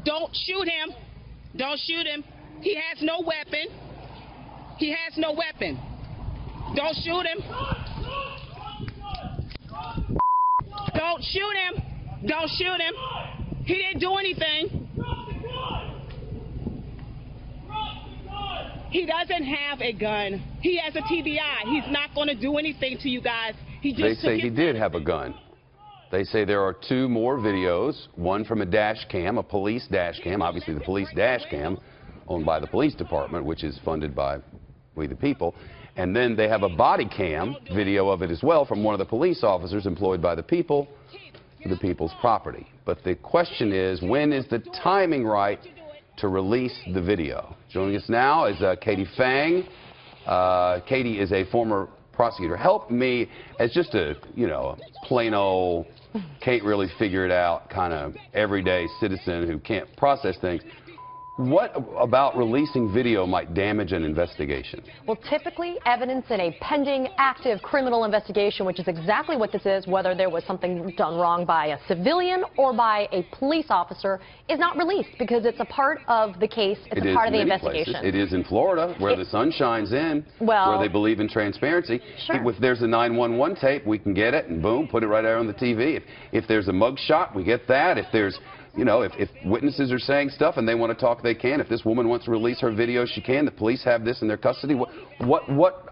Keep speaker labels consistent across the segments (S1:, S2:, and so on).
S1: Don't shoot him. Don't shoot him. He has no weapon. He has no weapon. Don't shoot him. Don't shoot him. Don't shoot him. He didn't do anything. He doesn't have a gun. He has a TBI. He's not going to do anything to you guys. He just
S2: They say he did have a gun. They say there are 2 more videos, one from a dash cam, a police dash cam, obviously the police dash cam, owned by the police department, which is funded by we the people. And then they have a body cam video of it as well from one of the police officers employed by the people for the people's property. But the question is, when is the timing right to release the video? Joining us now is Katie Phang. Katie is a former prosecutor. Help me, as just a, plain old, can't really figure it out kind of everyday citizen who can't process things. What about releasing video might damage an investigation?
S3: Well, typically, evidence in a pending, active criminal investigation, which is exactly what this is, whether there was something done wrong by a civilian or by a police officer, is not released because it's a part of the case. It's a part of the investigation.
S2: Places. It is in Florida, where the sun shines in, where they believe in transparency.
S3: Sure.
S2: If there's a 911 tape, we can get it and boom, put it right there on the TV. If there's a mug shot, we get that. If there's if witnesses are saying stuff and they want to talk, they can. If this woman wants to release her video, she can. The police have this in their custody.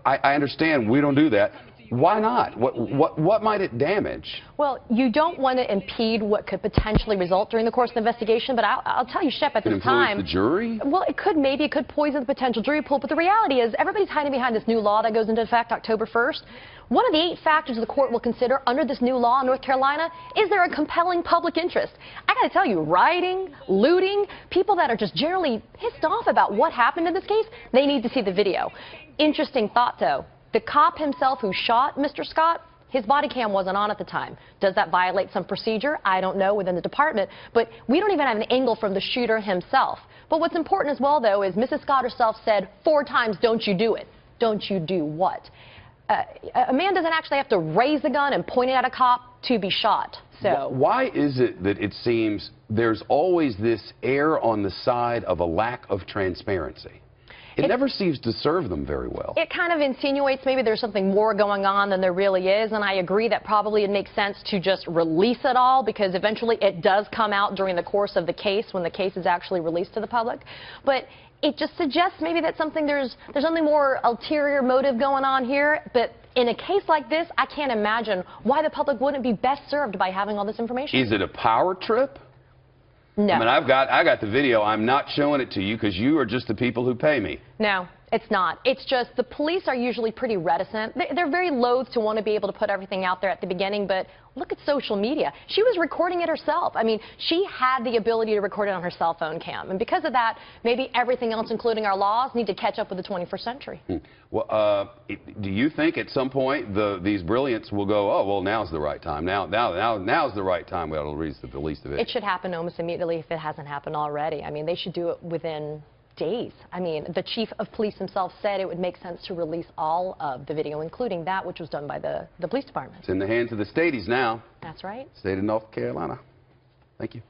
S2: I understand we don't do that. Why not? What might it damage? Well,
S3: you don't want to impede what could potentially result during the course of the investigation, but I'll tell you, Shep, at this time...
S2: Influence the jury?
S3: Well, maybe it could poison the potential jury pool, but the reality is everybody's hiding behind this new law that goes into effect October 1st. One of the 8 factors the court will consider under this new law in North Carolina is there a compelling public interest. I got to tell you, rioting, looting, people that are just generally pissed off about what happened in this case, they need to see the video. Interesting thought, though. The cop himself who shot Mr. Scott, his body cam wasn't on at the time. Does that violate some procedure? I don't know within the department, but we don't even have an angle from the shooter himself. But what's important as well, though, is Mrs. Scott herself said 4 times, don't you do it. Don't you do what? A man doesn't actually have to raise the gun and point it at a cop to be shot. So
S2: why is it that it seems there's always this air on the side of a lack of transparency? It never seems to serve them very well. It
S3: kind of insinuates maybe there's something more going on than there really is, and I agree that probably it makes sense to just release it all because eventually it does come out during the course of the case when the case is actually released to the public. But it just suggests maybe that there's something more ulterior motive going on here. But in a case like this, I can't imagine why the public wouldn't be best served by having all this information.
S2: Is it a power trip?
S3: No.
S2: I mean, I got the video. I'm not showing it to you because you are just the people who pay me.
S3: No, it's not. It's just the police are usually pretty reticent. They're very loath to want to be able to put everything out there at the beginning, but look at social media. She was recording it herself. I mean, she had the ability to record it on her cell phone cam, and because of that, maybe everything else, including our laws, need to catch up with the 21st century.
S2: Well, do you think at some point these brilliants will go, oh, well, now's the right time. Now's the right time we ought to release the video?
S3: It should happen almost immediately if it hasn't happened already. I mean, they should do it within days. I mean, the chief of police himself said it would make sense to release all of the video, including that which was done by the police department.
S2: It's in the hands of the staties now.
S3: That's right.
S2: State of North Carolina. Thank you.